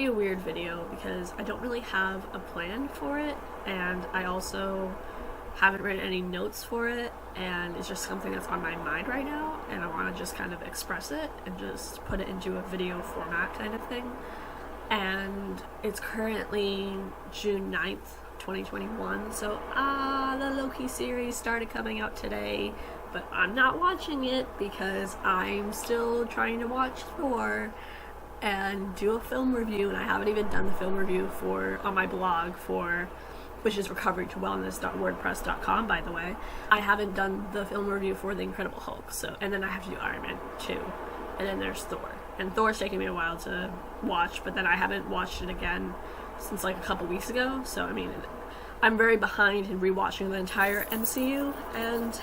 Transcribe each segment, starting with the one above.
be a weird video because I don't really have a plan for it, and I also haven't written any notes for it, and it's just something that's on my mind right now, and I want to just kind of express it and just put it into a video format kind of thing. And it's currently June 9th, 2021, so the Loki series started coming out today, but I'm not watching it because I'm still trying to watch Thor and do a film review, and I haven't even done the film review on my blog which is recoverytowellness.wordpress.com, by the way. I haven't done the film review for The Incredible Hulk, and then I have to do Iron Man 2, and then there's Thor. And Thor's taking me a while to watch, but then I haven't watched it again since like a couple weeks ago, so I mean, I'm very behind in rewatching the entire MCU, and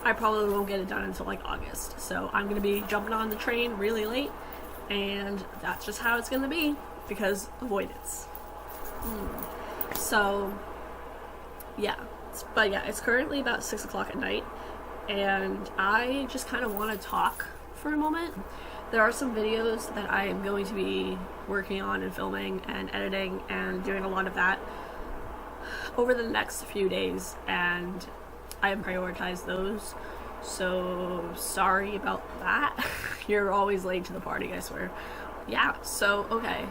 I probably won't get it done until like August. So I'm going to be jumping on the train really late, and that's just how it's going to be, because avoidance. So, yeah. But yeah, it's currently about 6 o'clock at night, and I just kind of want to talk for a moment. There are some videos that I am going to be working on and filming and editing and doing a lot of that over the next few days, and I have prioritized those, so sorry about that. You're always late to the party, I swear. Yeah, so, okay.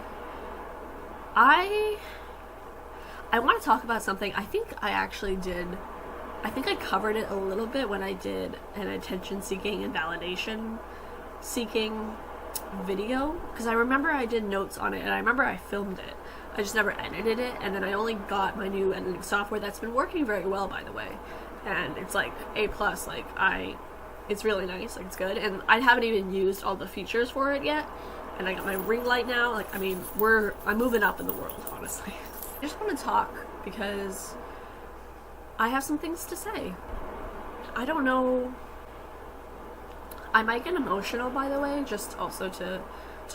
I want to talk about something. I think I covered it a little bit when I did an attention-seeking and validation-seeking video, because I remember I did notes on it, and I remember I filmed it. I just never edited it, and then I only got my new editing software that's been working very well, by the way. And it's like A+, like it's really nice, like it's good, and I haven't even used all the features for it yet, and I got my ring light now, like, I mean, I'm moving up in the world, honestly. I just want to talk because I have some things to say. I don't know, I might get emotional, by the way, just also to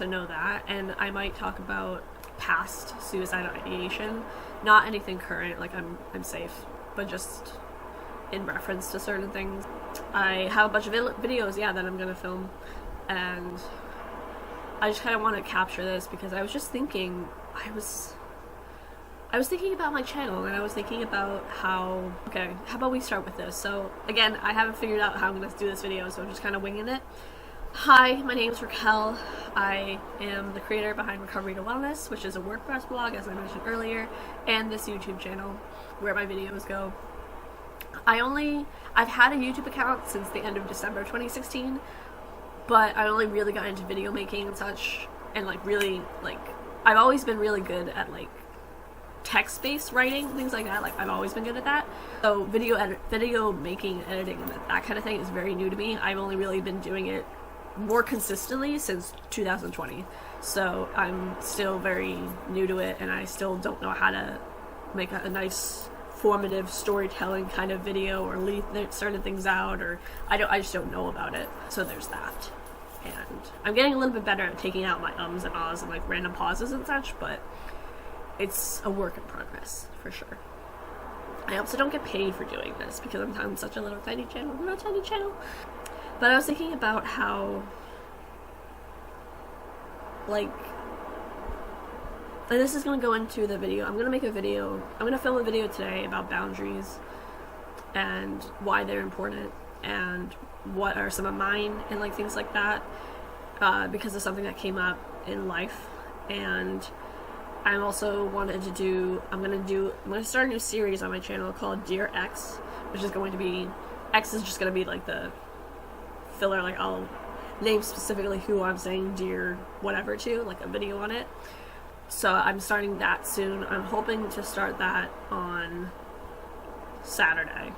know that, and I might talk about past suicidal ideation, not anything current, like I'm safe, but just in reference to certain things. I have a bunch of videos, yeah, that I'm gonna film, and I just kind of want to capture this because I was just thinking, I was thinking about my channel, and I was thinking about how about we start with this. So again, I haven't figured out how I'm gonna do this video, so I'm just kind of winging it. Hi, my name is Raquel. I am the creator behind Recovery to Wellness, which is a WordPress blog, as I mentioned earlier, and this YouTube channel where my videos go. I've had a YouTube account since the end of December 2016, but I only really got into video making and such, and like really, like, I've always been really good at like text-based writing, things like that. Like, I've always been good at that. So video making, editing, and that kind of thing is very new to me. I've only really been doing it more consistently since 2020. So I'm still very new to it, and I still don't know how to make a nice formative storytelling kind of video, or leave certain things out, or I just don't know about it. So there's that. And I'm getting a little bit better at taking out my ums and ahs and like random pauses and such, but it's a work in progress, for sure. I also don't get paid for doing this because I'm such a little tiny channel. I'm not a tiny channel. But I was thinking about how, like, and this is going to go into the video. I'm going to film a video today about boundaries and why they're important and what are some of mine and like things like that, because of something that came up in life. And I also wanted to do, I'm going to start a new series on my channel called Dear X, which is going to be, X is just going to be like the filler, like I'll name specifically who I'm saying dear whatever to, like a video on it. So I'm starting that soon. I'm hoping to start that on Saturday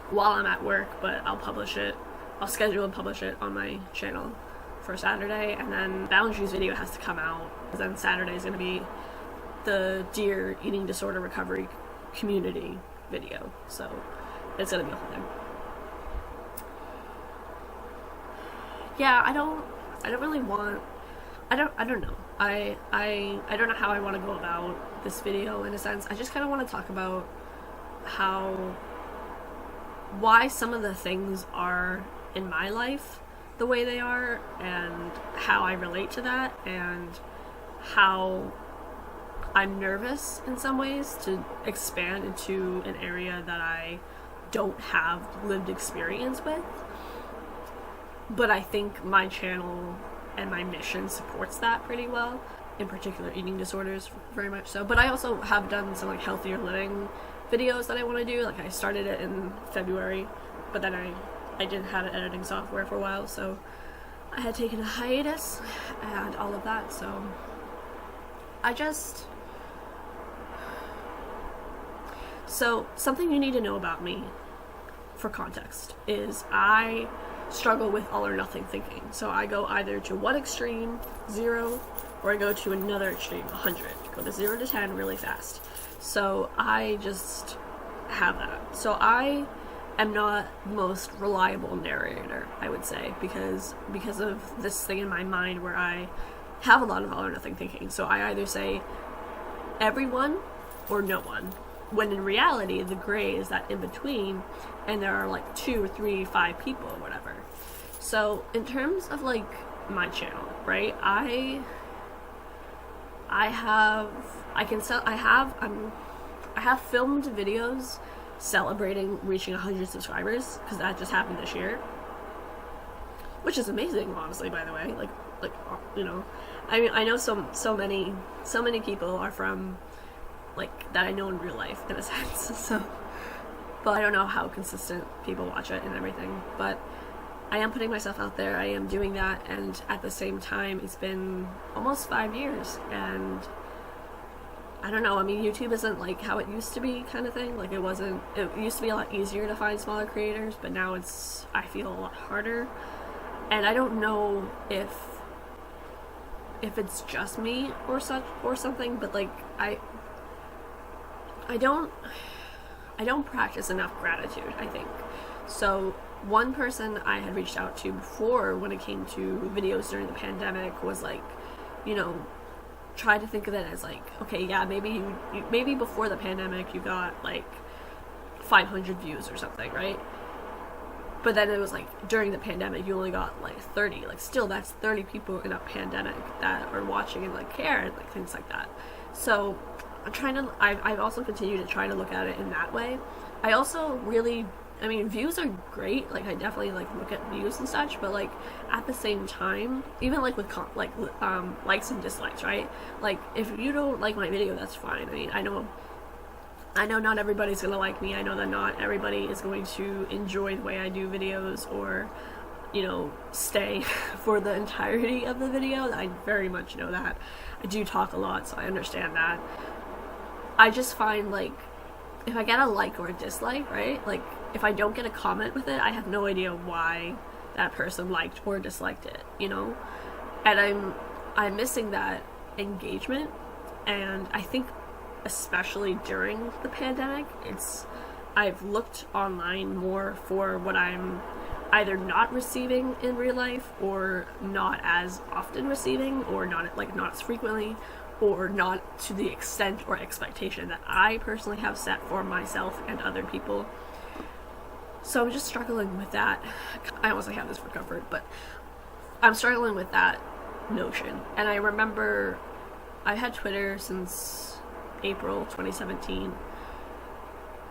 while I'm at work, but I'll schedule and publish it on my channel for Saturday, and then Boundaries video has to come out, because then Saturday is going to be the Dear Eating Disorder Recovery Community video, so it's going to be a whole thing. Yeah, I don't really want, I don't know. I don't know how I want to go about this video, in a sense. I just kind of want to talk about why some of the things are in my life the way they are, and how I relate to that, and how I'm nervous in some ways to expand into an area that I don't have lived experience with. But I think my channel and my mission supports that pretty well, in particular eating disorders, very much so. But I also have done some like healthier living videos that I want to do. Like I started it in February, but then I didn't have an editing software for a while, so I had taken a hiatus and all of that. So So something you need to know about me for context is I struggle with all or nothing thinking. So I go either to one extreme, 0, or I go to another extreme, 100. Go to 0 to 10 really fast. So I just have that. So I am not the most reliable narrator, I would say, because of this thing in my mind where I have a lot of all or nothing thinking. So I either say everyone or no one, when in reality the gray is that in between, and there are like 2 or 3, 5 people or whatever. So in terms of like my channel, right, I have filmed videos celebrating reaching 100 subscribers, because that just happened this year, which is amazing, honestly, by the way. Like you know, I mean, I know so many people are from like that I know in real life, in a sense. So, but I don't know how consistent people watch it and everything. But I am putting myself out there. I am doing that, and at the same time, it's been almost 5 years, and I don't know. I mean, YouTube isn't like how it used to be, kind of thing. Like it wasn't. It used to be a lot easier to find smaller creators, but now I feel a lot harder, and I don't know if it's just me or something. But like I don't practice enough gratitude, I think. So one person I had reached out to before when it came to videos during the pandemic was like, you know, try to think of it as like, okay, yeah, maybe maybe before the pandemic you got like 500 views or something, right? But then it was like during the pandemic you only got like 30. Like still, that's 30 people in a pandemic that are watching and like care and like things like that. So I've also continued to try to look at it in that way. I also really, I mean, views are great. Like I definitely like look at views and such, but like at the same time, even like with likes and dislikes, right? Like if you don't like my video, that's fine. I mean, I know not everybody's gonna like me. I know that not everybody is going to enjoy the way I do videos, or you know, stay for the entirety of the video. I very much know that. I do talk a lot, so I understand that. I just find like if I get a like or a dislike, right? Like if I don't get a comment with it, I have no idea why that person liked or disliked it, you know? And I'm missing that engagement, and I think especially during the pandemic, I've looked online more for what I'm either not receiving in real life, or not as often receiving, or not as frequently, or not to the extent or expectation that I personally have set for myself and other people. So I'm just struggling with that. I honestly have this for comfort, but I'm struggling with that notion. And I remember I've had Twitter since April 2017.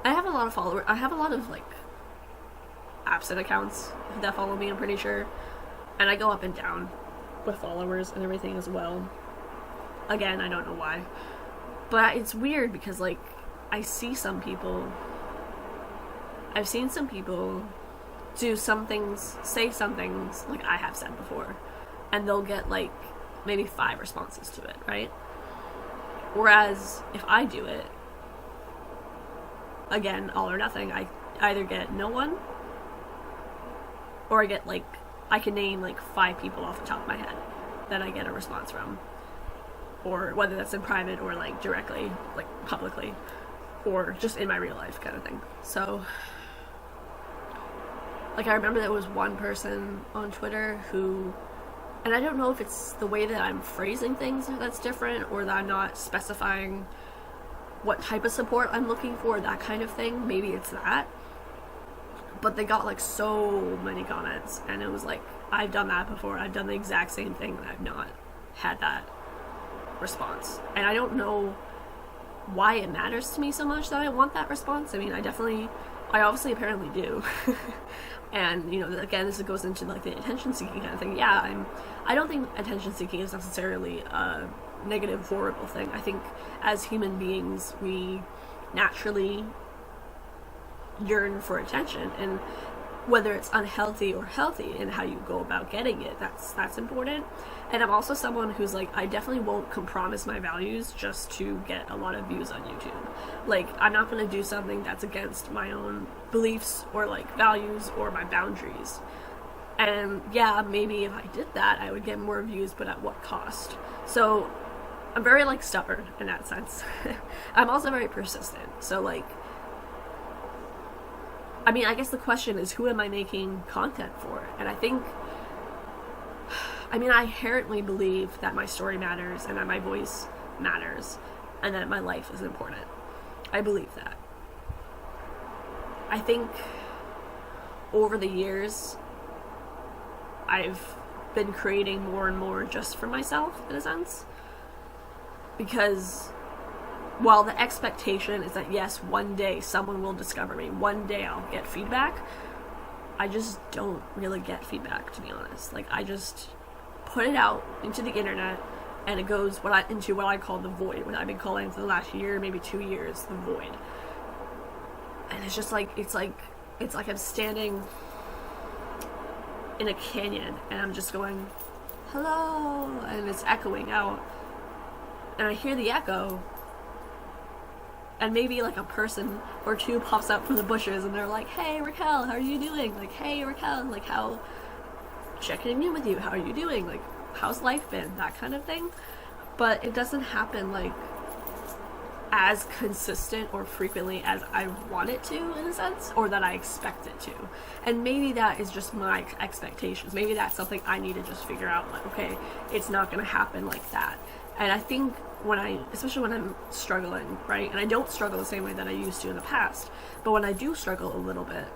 I have a lot of followers. I have a lot of like absent accounts that follow me, I'm pretty sure. And I go up and down with followers and everything as well. Again, I don't know why. But it's weird because like I've seen some people do some things, say some things like I have said before, and they'll get like maybe 5 responses to it, right? Whereas if I do it, again, all or nothing, I either get no one, or I get like, I can name like 5 people off the top of my head that I get a response from. Or whether that's in private or like directly, like publicly, or just in my real life kind of thing. So like I remember there was one person on Twitter who, and I don't know if it's the way that I'm phrasing things that's different, or that I'm not specifying what type of support I'm looking for, that kind of thing. Maybe it's that. But they got like so many comments, and it was like, I've done that before. I've done the exact same thing, and I've not had that response. And I don't know why it matters to me so much that I want that response. I mean, I obviously apparently do. And, you know, again, this goes into like the attention seeking kind of thing. Yeah, I don't think attention seeking is necessarily a negative, horrible thing. I think as human beings, we naturally yearn for attention, and whether it's unhealthy or healthy and how you go about getting it, that's important. And I'm also someone who's like, I definitely won't compromise my values just to get a lot of views on YouTube. Like, I'm not going to do something that's against my own beliefs or like values or my boundaries. And yeah, maybe if I did that, I would get more views, but at what cost? So I'm very like stubborn in that sense. I'm also very persistent. So like, I mean, I guess the question is, who am I making content for? And I think, I mean, I inherently believe that my story matters and that my voice matters and that my life is important. I believe that. I think over the years, I've been creating more and more just for myself, in a sense. Because while the expectation is that, yes, one day someone will discover me, one day I'll get feedback, I just don't really get feedback, to be honest. Like, I just put it out into the internet, and it goes into what I call the void, what I've been calling for the last year, maybe 2 years, the void. And it's just like, it's like I'm standing in a canyon, and I'm just going, hello, and it's echoing out, and I hear the echo, and maybe like a person or two pops up from the bushes, and they're like, hey Raquel, how are you doing? Like, hey Raquel, like, how, checking in with you, how are you doing? Like, how's life been? That kind of thing. But it doesn't happen like as consistent or frequently as I want it to, in a sense, or that I expect it to. And maybe that is just my expectations. Maybe that's something I need to just figure out, like, okay, it's not going to happen like that. And I think especially when I'm struggling, right, and I don't struggle the same way that I used to in the past, but when I do struggle a little bit,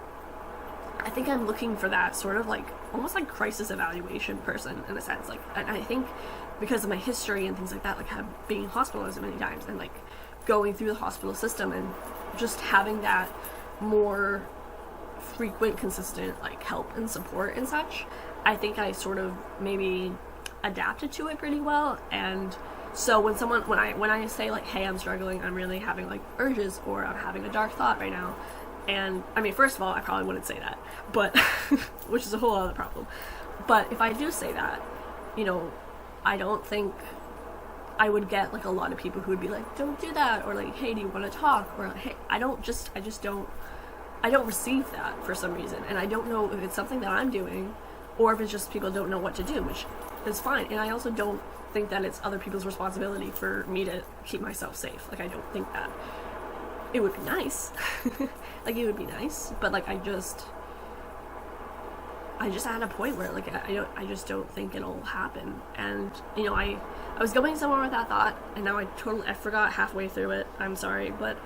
I think I'm looking for that sort of like, almost like crisis evaluation person, in a sense. Like, and I think because of my history and things like that, like being hospitalized many times and like going through the hospital system and just having that more frequent, consistent like help and support and such, I think I sort of maybe adapted to it pretty well. And so when I say like, hey, I'm struggling, I'm really having like urges, or I'm having a dark thought right now, and I mean, first of all, I probably wouldn't say that, but which is a whole other problem. But if I do say that, you know, I don't think I would get like a lot of people who would be like, don't do that, or like, hey, do you want to talk, or hey, I don't receive that for some reason, and I don't know if it's something that I'm doing or if it's just people don't know what to do, which is fine. And I also don't think that it's other people's responsibility for me to keep myself safe. Like, I don't think that. It would be nice. Like, it would be nice, but like, I just at a point where like I just don't think it'll happen. And you know, I was going somewhere with that thought, and now I forgot halfway through it. I'm sorry, but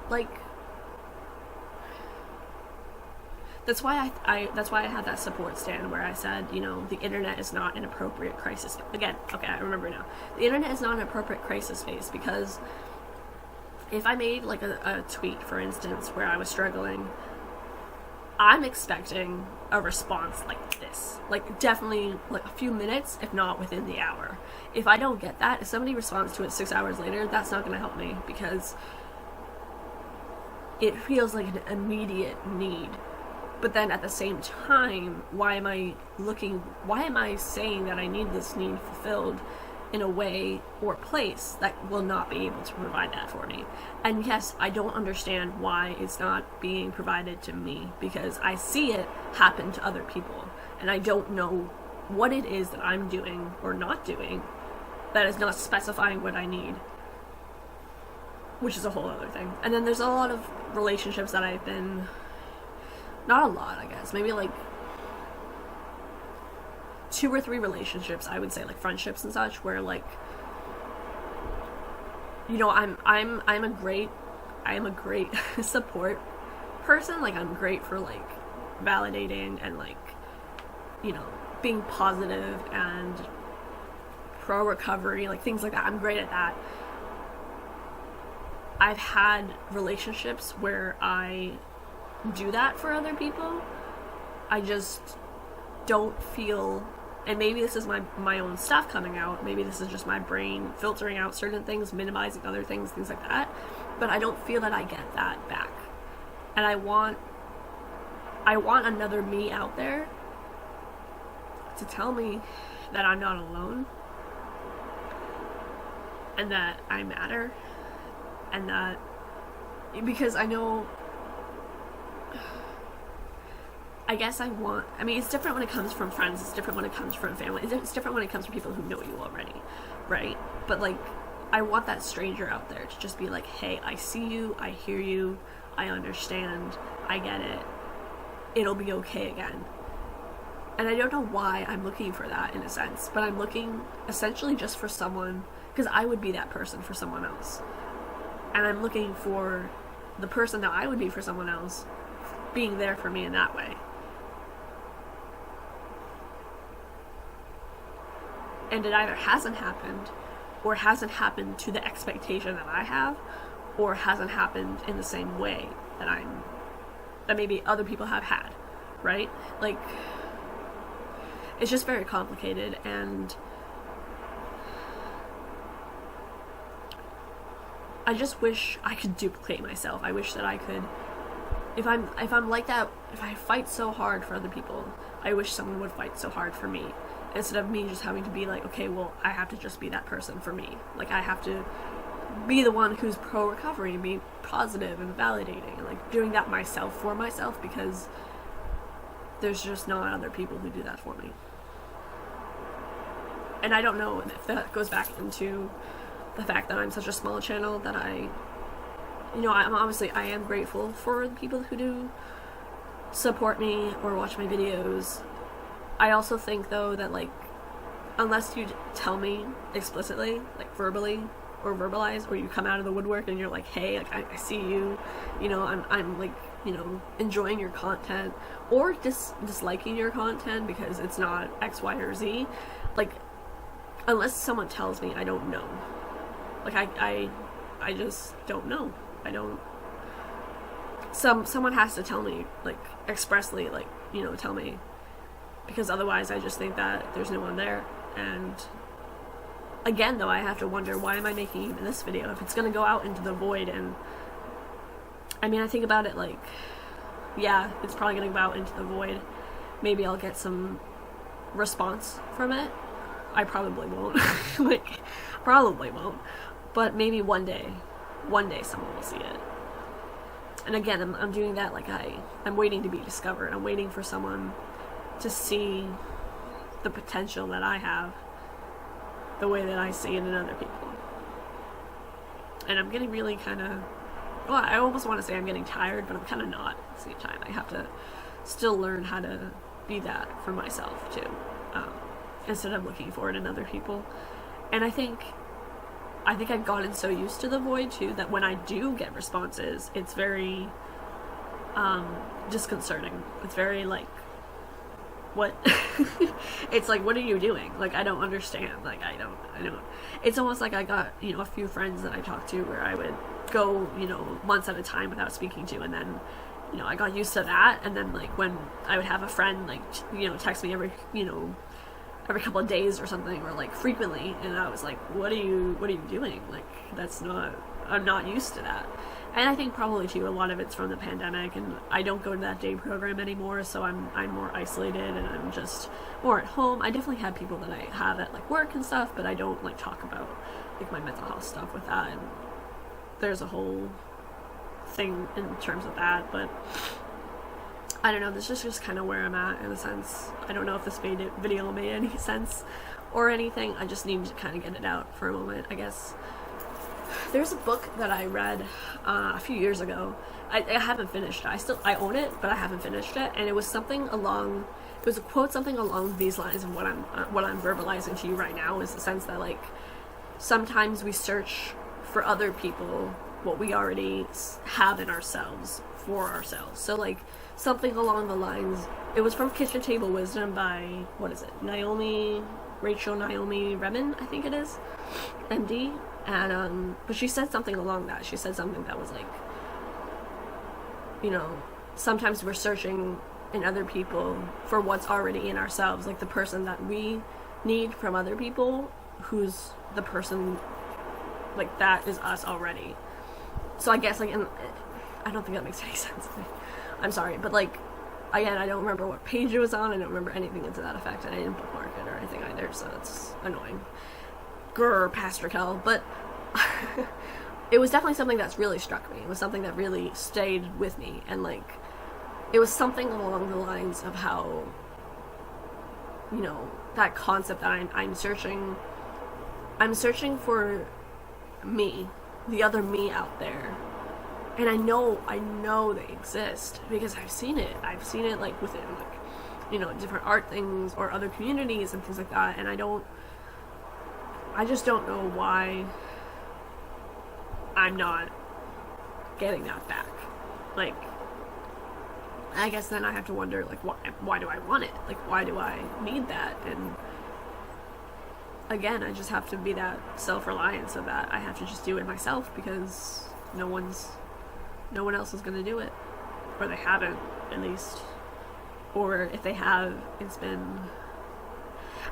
like, that's why I had that support stand where I said, you know, the internet is not an appropriate crisis. Again, okay, I remember now. The internet is not an appropriate crisis space, because if I made like a tweet, for instance, where I was struggling, I'm expecting a response like this. Like, definitely like a few minutes, if not within the hour. If I don't get that, if somebody responds to it 6 hours later, that's not going to help me, because it feels like an immediate need. But then at the same time, why am I saying that I need this need fulfilled in a way or place that will not be able to provide that for me? And yes, I don't understand why it's not being provided to me, because I see it happen to other people, and I don't know what it is that I'm doing or not doing that is not specifying what I need, which is a whole other thing. And then there's a lot of relationships that I've been, not a lot, I guess, maybe like 2 or 3 relationships, I would say, like friendships and such, where like, you know, I'm a great support person. Like, I'm great for like validating and like, you know, being positive and pro recovery, like things like that. I'm great at that. I've had relationships where I do that for other people. I just don't feel, and maybe this is my own stuff coming out, maybe this is just my brain filtering out certain things, minimizing other things like that, but I don't feel that I get that back. And I want another me out there to tell me that I'm not alone, and that I matter, and that, because I know, I guess I mean, it's different when it comes from friends, it's different when it comes from family, it's different when it comes from people who know you already, right? But like, I want that stranger out there to just be like, hey, I see you, I hear you, I understand, I get it, it'll be okay again. And I don't know why I'm looking for that in a sense, but I'm looking essentially just for someone, because I would be that person for someone else. And I'm looking for the person that I would be for someone else being there for me in that way. And it either hasn't happened, or hasn't happened to the expectation that I have, or hasn't happened in the same way that maybe other people have had, right? Like, it's just very complicated, and I just wish I could duplicate myself. I wish that I could, if I'm like that, if I fight so hard for other people, I wish someone would fight so hard for me, instead of me just having to be like, okay, well, I have to just be that person for me. Like, I have to be the one who's pro recovery and be positive and validating, and like doing that myself for myself, because there's just not other people who do that for me. And I don't know if that goes back into the fact that I'm such a small channel that I am grateful for the people who do support me or watch my videos. I also think, though, that like, unless you tell me explicitly, like verbally or verbalize, or you come out of the woodwork and you're like, hey, like, I see you, I'm like, enjoying your content, or disliking your content because it's not X, Y, or Z, like, unless someone tells me, I don't know. Like, I just don't know. I don't. Someone has to tell me, like, expressly, like, tell me, because otherwise I just think that there's no one there. And again, though, I have to wonder, why am I making even this video if it's gonna go out into the void? And I mean, I think about it like, yeah, it's probably gonna go out into the void. Maybe I'll get some response from it. I probably won't. Like, probably won't. But maybe one day someone will see it. And again, I'm doing that like I'm waiting to be discovered. I'm waiting for someone to see the potential that I have the way that I see it in other people. And I'm getting really I almost want to say I'm getting tired, but I'm kind of not at the same time. I have to still learn how to be that for myself too, instead of looking for it in other people. And I think I've gotten so used to the void too that when I do get responses, it's very disconcerting. It's very like, what? It's like, what are you doing? Like, I don't understand. Like, I don't. It's almost like I got, a few friends that I talked to where I would go, months at a time without speaking to, and then, I got used to that. And then, like, when I would have a friend, like, text me every couple of days or something, or like frequently, and I was like, what are you doing? Like, I'm not used to that. And I think probably too, a lot of it's from the pandemic, and I don't go to that day program anymore, so I'm more isolated, and I'm just more at home. I definitely have people that I have at like work and stuff, but I don't like talk about like my mental health stuff with that, and there's a whole thing in terms of that. But I don't know, this is just kind of where I'm at in a sense. I don't know if this video made any sense or anything. I just need to kind of get it out for a moment, I guess. There's a book that I read a few years ago. I haven't finished it. I own it, but I haven't finished it. And it was a quote something along these lines of what I'm verbalizing to you right now, is the sense that like, sometimes we search for other people what we already have in ourselves for ourselves. So like, something along the lines, it was from Kitchen Table Wisdom by, what is it, Naomi Rachel Naomi Remen, I think it is, MD, and but she said something along that. She said something that was like, you know, sometimes we're searching in other people for what's already in ourselves, like the person that we need from other people, who's the person, like, that is us already. So I guess, like, I don't think that makes any sense. I'm sorry, but, like, again, I don't remember what page it was on. I don't remember anything to that effect, and I didn't bookmark it or anything either, so it's annoying. Grr, past Raquel. But it was definitely something that's really struck me. It was something that really stayed with me, and, like, it was something along the lines of how, you know, that concept that I'm searching for me, the other me out there. And I know they exist because I've seen it, like, within, like, you know, different art things or other communities and things like that, and I just don't know why I'm not getting that back. Like, I guess then I have to wonder, like, why do I want it? Like, why do I need that? And again, I just have to be that self-reliant, so that I have to just do it myself, because no one else is going to do it. Or they haven't, at least. Or if they have, it's been...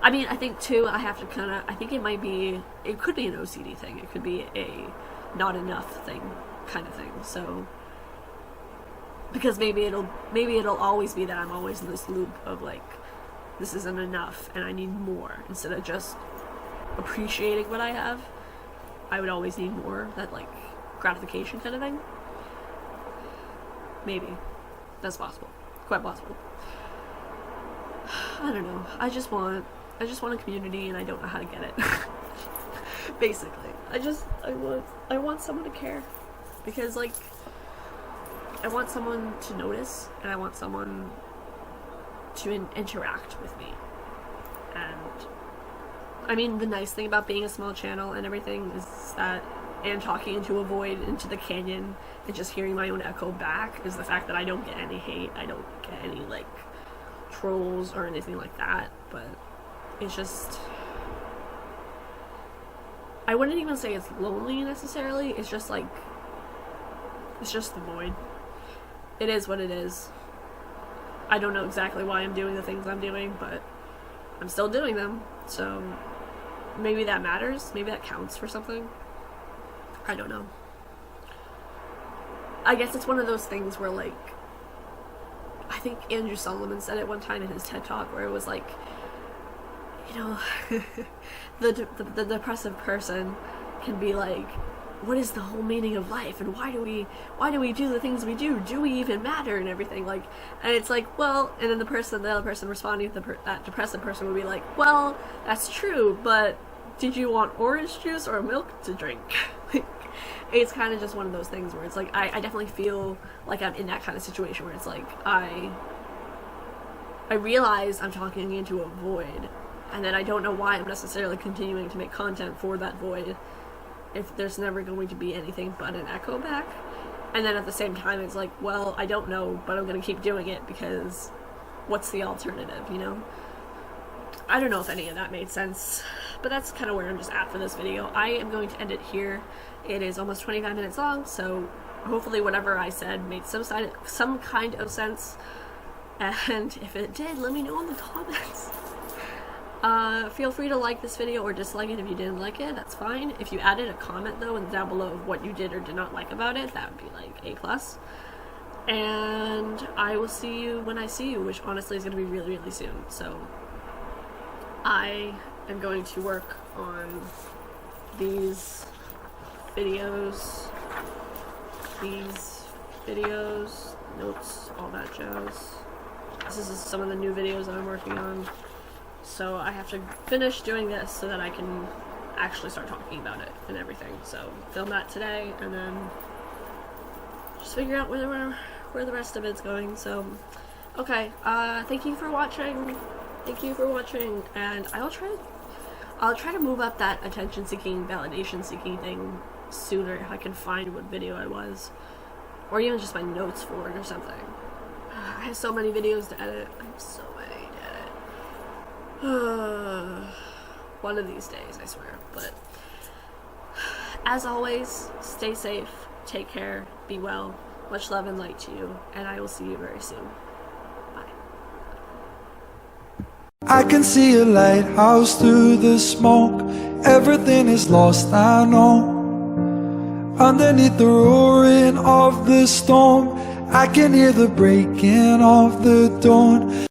I mean, I think, too, I have to kind of... I think it could be an OCD thing. It could be a not enough thing, kind of thing. So... because maybe it'll always be that I'm always in this loop of, like, this isn't enough and I need more, instead of just appreciating what I have. I would always need more, that, like, gratification kind of thing. Maybe that's possible, quite possible. I don't know. I just want a community, and I don't know how to get it. Basically, I want someone to care, because, like, I want someone to notice, and I want someone to interact with me. And I mean, the nice thing about being a small channel and everything is that, and talking into a void, into the canyon, and just hearing my own echo back, is the fact that I don't get any hate, I don't get any, like, trolls or anything like that. But it's just, I wouldn't even say it's lonely necessarily, it's just, like, it's just the void. It is what it is. I don't know exactly why I'm doing the things I'm doing, but I'm still doing them, so maybe that matters, maybe that counts for something. I don't know. I guess it's one of those things where, like, I think Andrew Solomon said it one time in his TED Talk, where it was like, you know, the depressive person can be like, what is the whole meaning of life, and why do we do the things we do? Do we even matter, and everything, like, and it's like, well, and then the other person responding to that depressive person would be like, well, that's true, but did you want orange juice or milk to drink? It's kind of just one of those things where it's like, I definitely feel like I'm in that kind of situation where it's like, I realize I'm talking into a void, and then I don't know why I'm necessarily continuing to make content for that void if there's never going to be anything but an echo back. And then at the same time, it's like, well, I don't know, but I'm going to keep doing it, because what's the alternative, you know? I don't know if any of that made sense, but that's kind of where I'm just at for this video. I am going to end it here. It is almost 25 minutes long, so hopefully whatever I said made some kind of sense. And if it did, let me know in the comments. Feel free to like this video or dislike it if you didn't like it, that's fine. If you added a comment, though, and down below of what you did or did not like about it, that would be like A+. And I will see you when I see you, which honestly is going to be really, really soon. So I am going to work on these videos, notes, all that jazz. This is some of the new videos that I'm working on. So I have to finish doing this so that I can actually start talking about it and everything. So film that today, and then just figure out where the rest of it's going. So, okay, thank you for watching. And I'll try to move up that attention-seeking, validation-seeking thing sooner if I can find what video I was, or even just my notes for it or something. I have so many videos to edit. I have so many to edit. One of these days, I swear. But as always, stay safe, take care, be well. Much love and light to you, and I will see you very soon. Bye. I can see a lighthouse through the smoke. Everything is lost, I know. Underneath the roaring of the storm, I can hear the breaking of the dawn.